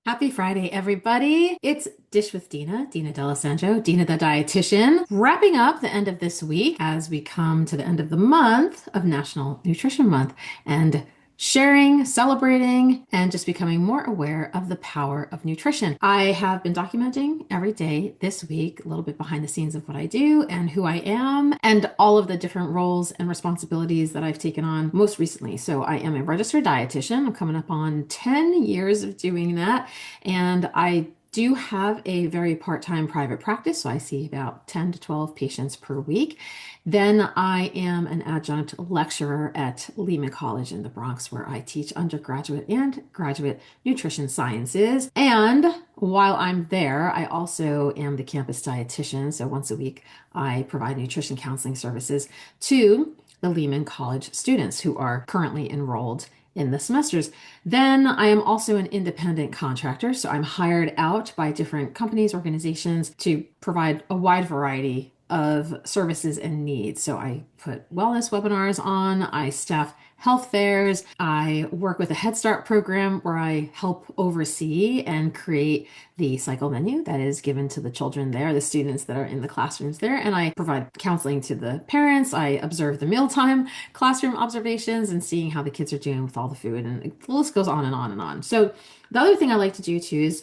Happy Friday, everybody. It's Dish with Dina, Dina D'Alessandro, Dina the dietitian, wrapping up the end of this week as we come to the end of the month of National Nutrition Month and sharing, celebrating, and just becoming more aware of the power of nutrition. I have been documenting every day this week, a little bit behind the scenes of what I do and who I am, and all of the different roles and responsibilities that I've taken on most recently. So I am a registered dietitian. I'm coming up on 10 years of doing that. And I do have a very part-time private practice, so I see about 10 to 12 patients per week. Then I am an adjunct lecturer at Lehman College in the Bronx, where I teach undergraduate and graduate nutrition sciences. And while I'm there, I also am the campus dietitian. So once a week, I provide nutrition counseling services to the Lehman College students who are currently enrolled in the semesters. Then I am also an independent contractor. So I'm hired out by different companies, organizations to provide a wide variety of services and needs. So I put wellness webinars on, I staff health fairs, I work with a Head Start program where I help oversee and create the cycle menu that is given to the children there, the students that are in the classrooms there, and I provide counseling to the parents. I observe the mealtime classroom observations and seeing how the kids are doing with all the food, and the list goes on and on and on. So the other thing I like to do too is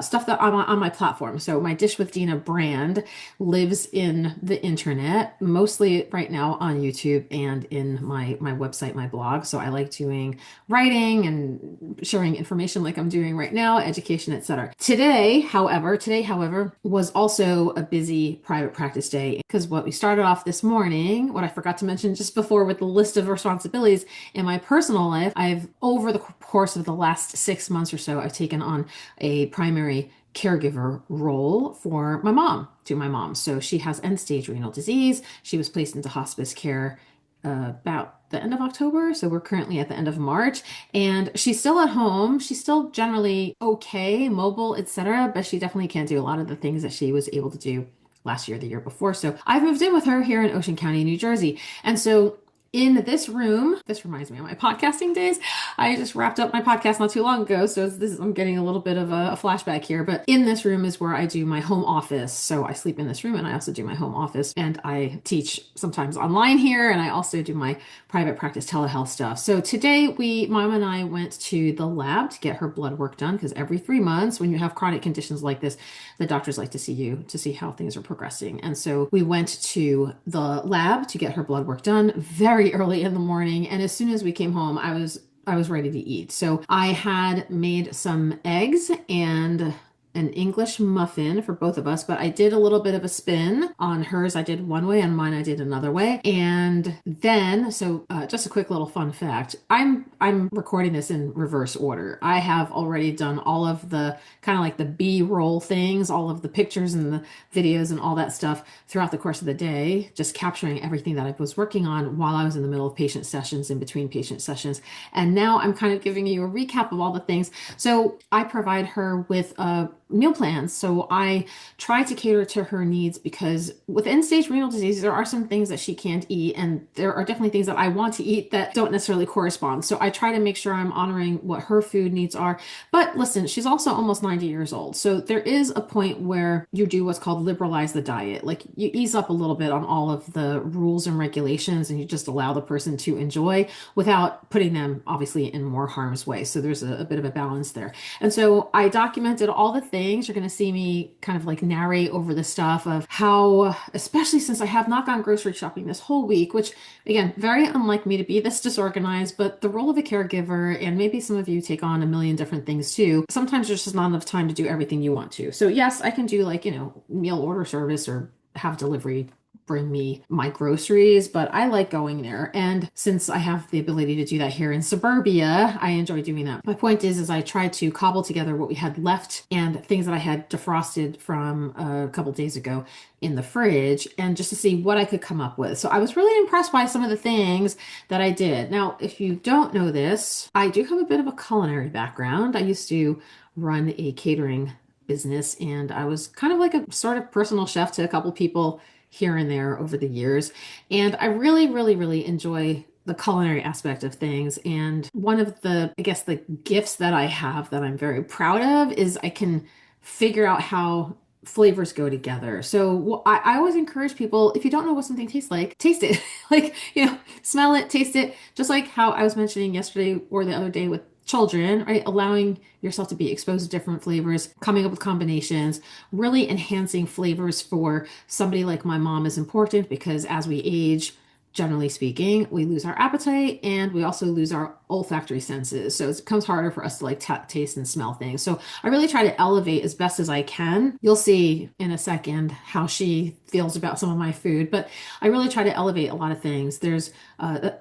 stuff that I'm on my platform. So my Dish with Dina brand lives in the internet, mostly right now on YouTube and in my website, my blog. So I like doing writing and sharing information like I'm doing right now, education, etc. Today, however, was also a busy private practice day because what we started off this morning, what I forgot to mention just before with the list of responsibilities in my personal life, I've over the course of the last 6 months or so, I've taken on a primary caregiver role for my mom. So she has end-stage renal disease. She was placed into hospice care about the end of October. So we're currently at the end of March and she's still at home. She's still generally okay, mobile, etc., but she definitely can't do a lot of the things that she was able to do last year, the year before. So I've moved in with her here in Ocean County, New Jersey. And so in this room, this reminds me of my podcasting days. I just wrapped up my podcast not too long ago, so I'm getting a little bit of a flashback here. But in this room is where I do my home office. So I sleep in this room, and I also do my home office, and I teach sometimes online here, and I also do my private practice telehealth stuff. So today, Mom and I went to the lab to get her blood work done because every 3 months, when you have chronic conditions like this, the doctors like to see you to see how things are progressing. And so we went to the lab to get her blood work done very early in the morning. And as soon as we came home, I was ready to eat. So I had made some eggs and an English muffin for both of us, but I did a little bit of a spin on hers. I did one way, on mine I did another way. And then, just a quick little fun fact. I'm recording this in reverse order. I have already done all of the kind of like the B-roll things, all of the pictures and the videos and all that stuff throughout the course of the day, just capturing everything that I was working on while I was in the middle of patient sessions, in between patient sessions. And now I'm kind of giving you a recap of all the things. So I provide her with a meal plans. So I try to cater to her needs because with end-stage renal disease, there are some things that she can't eat, and there are definitely things that I want to eat that don't necessarily correspond. So I try to make sure I'm honoring what her food needs are. But listen, she's also almost 90 years old. So there is a point where you do what's called liberalize the diet. Like you ease up a little bit on all of the rules and regulations, and you just allow the person to enjoy without putting them obviously in more harm's way. So there's a bit of a balance there. And so I documented all the things. You're going to see me kind of like narrate over the stuff of how, especially since I have not gone grocery shopping this whole week, which again, very unlike me to be this disorganized, but the role of a caregiver, and maybe some of you take on a million different things too. Sometimes there's just not enough time to do everything you want to. So yes, I can do like, meal order service or have delivery bring me my groceries, but I like going there. And since I have the ability to do that here in suburbia, I enjoy doing that. My point is I try to cobble together what we had left and things that I had defrosted from a couple days ago in the fridge, and just to see what I could come up with. So I was really impressed by some of the things that I did. Now, if you don't know this, I do have a bit of a culinary background. I used to run a catering business, and I was kind of like a sort of personal chef to a couple people here and there over the years. And I really, really, really enjoy the culinary aspect of things. And one of the, I guess, the gifts that I have that I'm very proud of is I can figure out how flavors go together. So I always encourage people, if you don't know what something tastes like, taste it. Like, smell it, taste it, just like how I was mentioning yesterday or the other day with children, right? Allowing yourself to be exposed to different flavors, coming up with combinations, really enhancing flavors for somebody like my mom is important because as we age, generally speaking, we lose our appetite and we also lose our olfactory senses. So it becomes harder for us to like taste and smell things. So I really try to elevate as best as I can. You'll see in a second how she feels about some of my food, but I really try to elevate a lot of things. There's a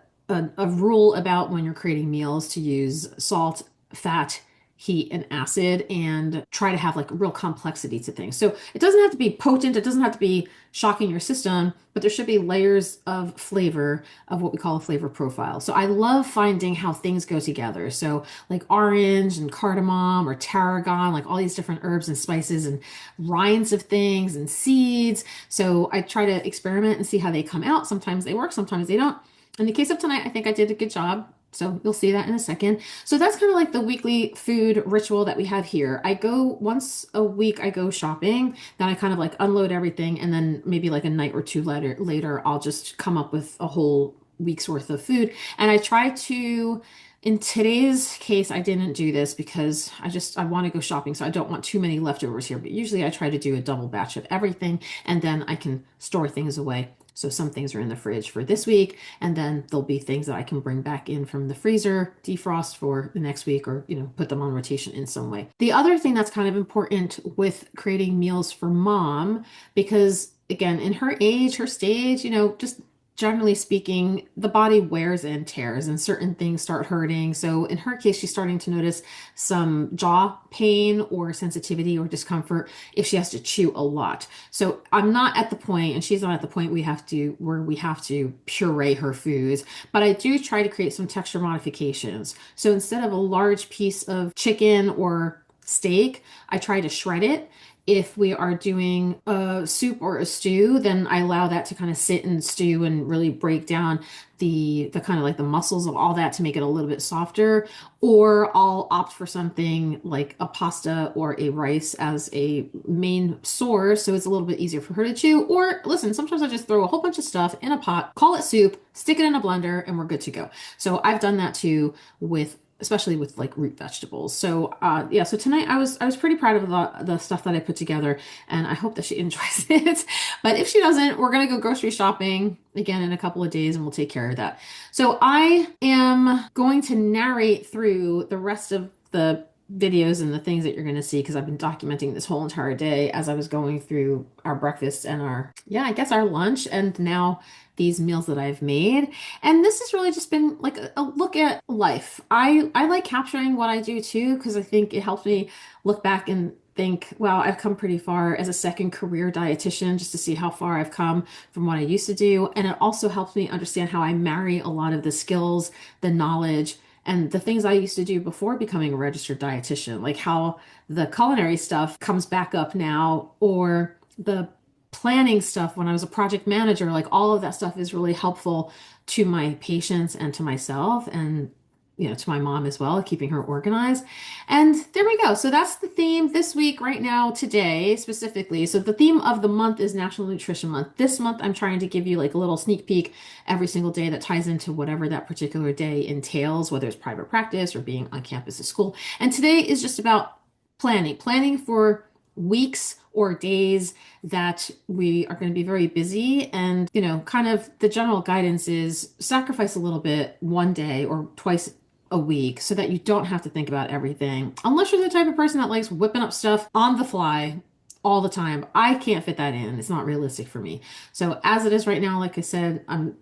rule about when you're creating meals to use salt, fat, heat, and acid and try to have like real complexity to things. So it doesn't have to be potent, it doesn't have to be shocking your system, but there should be layers of flavor of what we call a flavor profile. So I love finding how things go together. So like orange and cardamom or tarragon, like all these different herbs and spices and rinds of things and seeds. So I try to experiment and see how they come out. Sometimes they work, sometimes they don't. In the case of tonight, I think I did a good job. So you'll see that in a second. So that's kind of like the weekly food ritual that we have here. I go once a week, I go shopping, then I kind of like unload everything. And then maybe like a night or two later, I'll just come up with a whole week's worth of food. And I try to, in today's case, I didn't do this because I want to go shopping. So I don't want too many leftovers here. But usually I try to do a double batch of everything and then I can store things away. So some things are in the fridge for this week, and then there'll be things that I can bring back in from the freezer, defrost for the next week, or put them on rotation in some way. The other thing that's kind of important with creating meals for mom, because again, in her age, her stage, just generally speaking, the body wears and tears and certain things start hurting. So in her case, she's starting to notice some jaw pain or sensitivity or discomfort if she has to chew a lot. So I'm not at the point, and she's not at the point where we have to puree her foods, but I do try to create some texture modifications. So instead of a large piece of chicken or steak, I try to shred it. If we are doing a soup or a stew, then I allow that to kind of sit and stew and really break down the kind of like the muscles of all that to make it a little bit softer. Or I'll opt for something like a pasta or a rice as a main source, so it's a little bit easier for her to chew. Or listen, sometimes I just throw a whole bunch of stuff in a pot, call it soup, stick it in a blender, and we're good to go. So I've done that too with especially with like root vegetables. So yeah, so tonight I was pretty proud of the stuff that I put together and I hope that she enjoys it. But if she doesn't, we're gonna go grocery shopping again in a couple of days and we'll take care of that. So I am going to narrate through the rest of the videos and the things that you're going to see because I've been documenting this whole entire day as I was going through our breakfast and I guess our lunch and now these meals that I've made. And this has really just been like a look at life. I like capturing what I do too because I think it helps me look back and think, wow, I've come pretty far as a second career dietitian just to see how far I've come from what I used to do. And it also helps me understand how I marry a lot of the skills, the knowledge, and the things I used to do before becoming a registered dietitian, like how the culinary stuff comes back up now, or the planning stuff when I was a project manager, like all of that stuff is really helpful to my patients and to myself and to my mom as well, keeping her organized. And there we go. So that's the theme this week, right now, today specifically. So the theme of the month is National Nutrition Month. This month, I'm trying to give you like a little sneak peek every single day that ties into whatever that particular day entails, whether it's private practice or being on campus at school. And today is just about planning for weeks or days that we are going to be very busy. And, kind of the general guidance is sacrifice a little bit one day or twice a week so that you don't have to think about everything. Unless you're the type of person that likes whipping up stuff on the fly all the time. I can't fit that in. It's not realistic for me. So as it is right now, like I said, I'm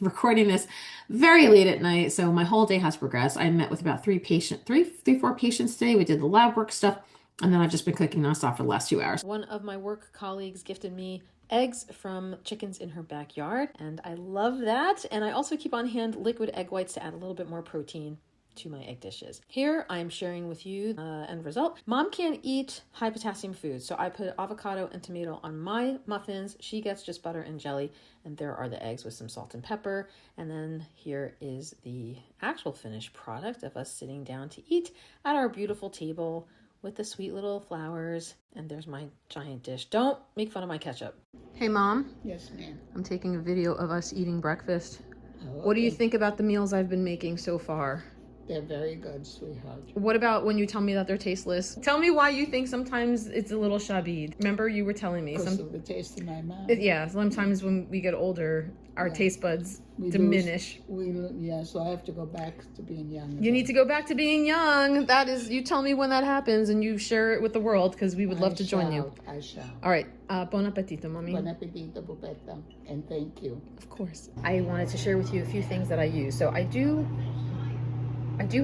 recording this very late at night. So my whole day has progressed. I met with about four patients today. We did the lab work stuff. And then I've just been cooking nonstop for the last 2 hours. One of my work colleagues gifted me eggs from chickens in her backyard, and I love that. And I also keep on hand liquid egg whites to add a little bit more protein. to my egg dishes. Here I'm sharing with you the end result. Mom can't eat high potassium foods, so I put avocado and tomato on my muffins. She gets just butter and jelly, and there are the eggs with some salt and pepper. And then here is the actual finished product of us sitting down to eat at our beautiful table with the sweet little flowers. And there's my giant dish. Don't make fun of my ketchup. Hey Mom. Yes, ma'am. I'm taking a video of us eating breakfast. Oh, okay. What do you think about the meals I've been making so far? They're very good, sweetheart. What about when you tell me that they're tasteless? Tell me why you think sometimes it's a little shabby. Remember you were telling me. Because of the taste in my mouth. Yeah, sometimes when we get older, our taste buds diminish. So I have to go back to being young. You need to go back to being young. That is, you tell me when that happens and you share it with the world because we would love to join you. I shall. All right. Bon appetito, Mommy. Bon appetito, Pupetta. And thank you. Of course. I wanted to share with you a few things that I use. So I do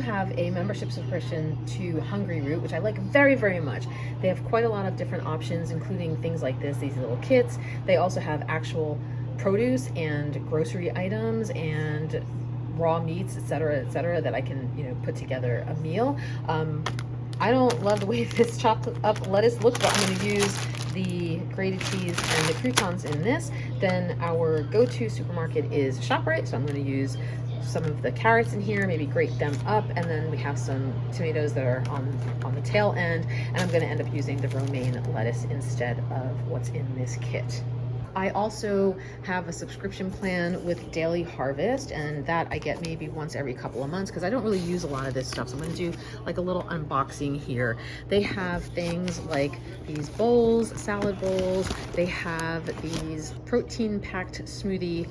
have a membership subscription to Hungry Root, which I like very, very much. They have quite a lot of different options, including things like this, these little kits. They also have actual produce and grocery items and raw meats, etc., that I can, put together a meal. I don't love the way this chopped up lettuce looks, but I'm going to use the grated cheese and the croutons in this. Then our go-to supermarket is ShopRite, so I'm going to use some of the carrots in here, maybe grate them up, and then we have some tomatoes that are on the tail end, and I'm going to end up using the romaine lettuce instead of what's in this kit. I also have a subscription plan with Daily Harvest, and that I get maybe once every couple of months because I don't really use a lot of this stuff. So I'm going to do like a little unboxing here. They have things like these bowls, salad bowls. They have these protein-packed smoothie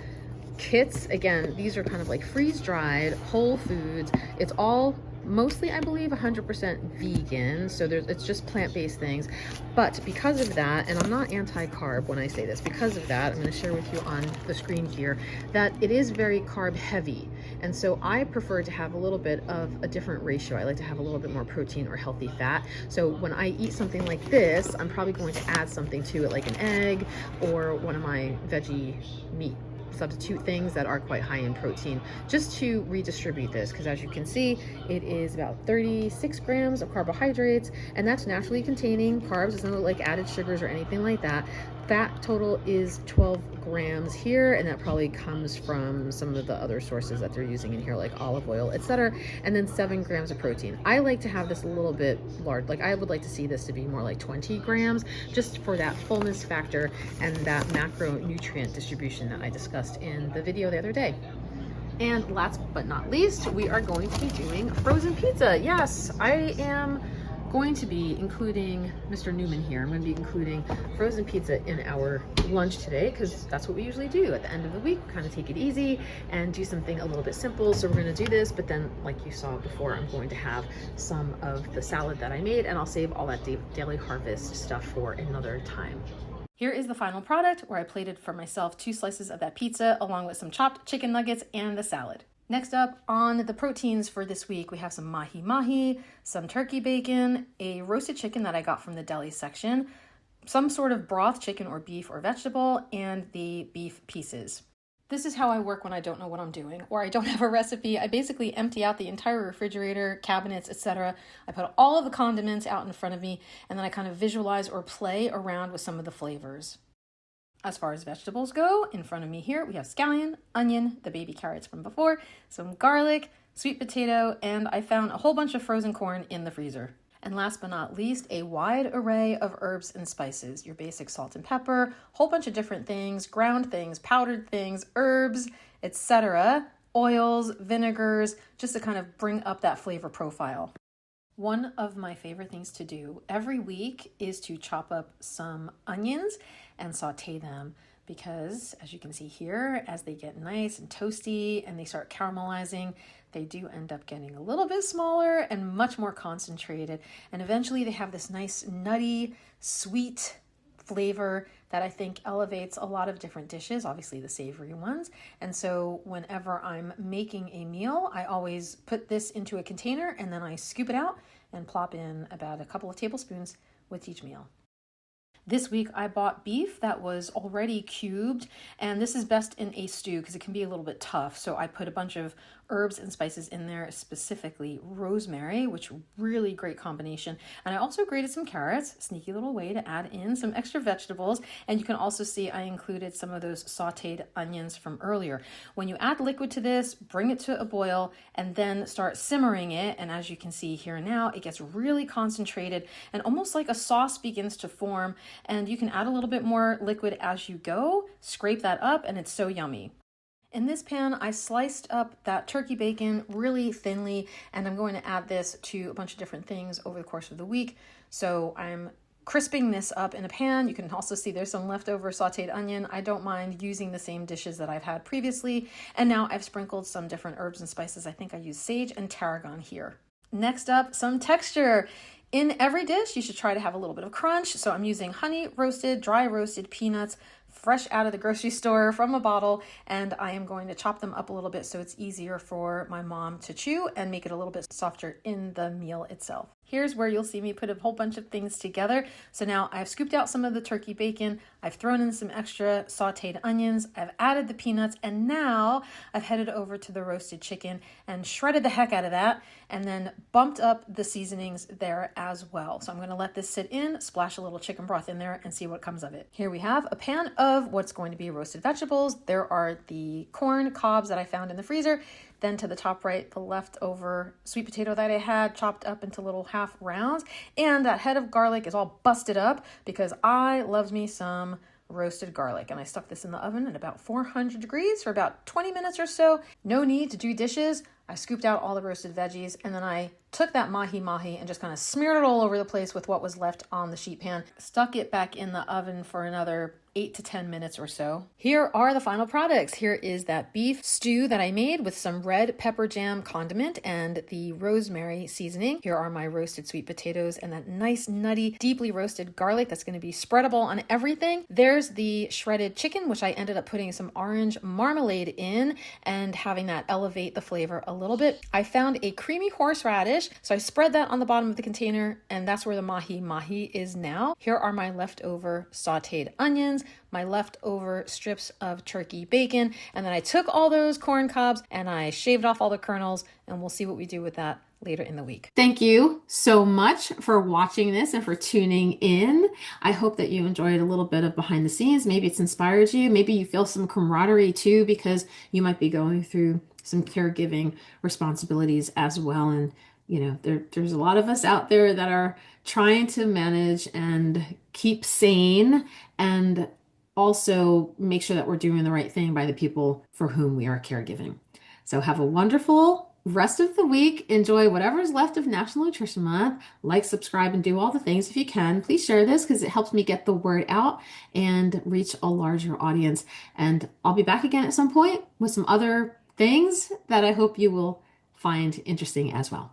kits. Again, these are kind of like freeze-dried whole foods. It's all mostly, I believe, 100% vegan, so it's just plant-based things. But because of that, and I'm not anti-carb when I say this, because of that, I'm going to share with you on the screen here that it is very carb heavy, and so I prefer to have a little bit of a different ratio. I like to have a little bit more protein or healthy fat. So when I eat something like this, I'm probably going to add something to it, like an egg or one of my veggie meat substitute things that are quite high in protein, just to redistribute this, because as you can see, it is about 36 grams of carbohydrates, and that's naturally containing carbs. It's not like added sugars or anything like that. Fat total is 12 grams here, and that probably comes from some of the other sources that they're using in here, like olive oil, etc. And then 7 grams of protein. I like to have this a little bit large. Like I would like to see this to be more like 20 grams, just for that fullness factor and that macronutrient distribution that I discussed in the video the other day. And last but not least, we are going to be doing frozen pizza. Yes, I am going to be including Mr. Newman here. I'm going to be including frozen pizza in our lunch today because that's what we usually do at the end of the week, kind of take it easy and do something a little bit simple. So we're going to do this, but then like you saw before, I'm going to have some of the salad that I made, and I'll save all that Daily Harvest stuff for another time. Here is the final product where I plated for myself 2 slices of that pizza along with some chopped chicken nuggets and the salad. Next up on the proteins for this week, we have some mahi-mahi, some turkey bacon, a roasted chicken that I got from the deli section, some sort of broth, chicken or beef or vegetable, and the beef pieces. This is how I work when I don't know what I'm doing or I don't have a recipe. I basically empty out the entire refrigerator, cabinets, etc. I put all of the condiments out in front of me, and then I kind of visualize or play around with some of the flavors. As far as vegetables go, in front of me here, we have scallion, onion, the baby carrots from before, some garlic, sweet potato, and I found a whole bunch of frozen corn in the freezer. And last but not least, a wide array of herbs and spices, your basic salt and pepper, whole bunch of different things, ground things, powdered things, herbs, etc., oils, vinegars, just to kind of bring up that flavor profile. One of my favorite things to do every week is to chop up some onions and saute them, because as you can see here, as they get nice and toasty and they start caramelizing, they do end up getting a little bit smaller and much more concentrated. And eventually they have this nice nutty, sweet flavor that I think elevates a lot of different dishes, obviously the savory ones. And so whenever I'm making a meal, I always put this into a container and then I scoop it out and plop in about a couple of tablespoons with each meal. This week I bought beef that was already cubed, and this is best in a stew because it can be a little bit tough. So I put a bunch of herbs and spices in there, specifically rosemary, which really great combination. And I also grated some carrots, sneaky little way to add in some extra vegetables. And you can also see I included some of those sauteed onions from earlier. When you add liquid to this, bring it to a boil and then start simmering it. And as you can see here now, it gets really concentrated and almost like a sauce begins to form. And you can add a little bit more liquid as you go, scrape that up, and it's so yummy. In this pan, I sliced up that turkey bacon really thinly, and I'm going to add this to a bunch of different things over the course of the week. So I'm crisping this up in a pan. You can also see there's some leftover sauteed onion. I don't mind using the same dishes that I've had previously. And now I've sprinkled some different herbs and spices. I think I use sage and tarragon here. Next up, some texture. In every dish, you should try to have a little bit of crunch. So I'm using honey roasted, dry roasted peanuts, fresh out of the grocery store from a bottle, and I am going to chop them up a little bit so it's easier for my mom to chew and make it a little bit softer in the meal itself. Here's where you'll see me put a whole bunch of things together. So now I've scooped out some of the turkey bacon, I've thrown in some extra sauteed onions, I've added the peanuts, and now I've headed over to the roasted chicken and shredded the heck out of that, and then bumped up the seasonings there as well. So I'm going to let this sit in, splash a little chicken broth in there, and see what comes of it. Here we have a pan of what's going to be roasted vegetables. There are the corn cobs that I found in the freezer. Then to the top right, the leftover sweet potato that I had chopped up into little half rounds. And that head of garlic is all busted up because I loved me some roasted garlic. And I stuck this in the oven at about 400 degrees for about 20 minutes or so. No need to do dishes. I scooped out all the roasted veggies, and then I took that mahi-mahi and just kind of smeared it all over the place with what was left on the sheet pan. Stuck it back in the oven for another 8 to 10 minutes or so. Here are the final products. Here is that beef stew that I made with some red pepper jam condiment and the rosemary seasoning. Here are my roasted sweet potatoes and that nice nutty, deeply roasted garlic that's going to be spreadable on everything. There's the shredded chicken, which I ended up putting some orange marmalade in and having that elevate the flavor a little bit. I found a creamy horseradish, so I spread that on the bottom of the container, and that's where the mahi-mahi is now. Here are my leftover sauteed onions, my leftover strips of turkey bacon, and then I took all those corn cobs and I shaved off all the kernels, and we'll see what we do with that later in the week. Thank you so much for watching this and for tuning in. I hope that you enjoyed a little bit of behind the scenes. Maybe it's inspired you. Maybe you feel some camaraderie too, because you might be going through some caregiving responsibilities as well. And there's a lot of us out there that are trying to manage and keep sane and also make sure that we're doing the right thing by the people for whom we are caregiving. So have a wonderful rest of the week. Enjoy whatever's left of National Nutrition Month. Like, subscribe, and do all the things if you can. Please share this because it helps me get the word out and reach a larger audience. And I'll be back again at some point with some other things that I hope you will find interesting as well.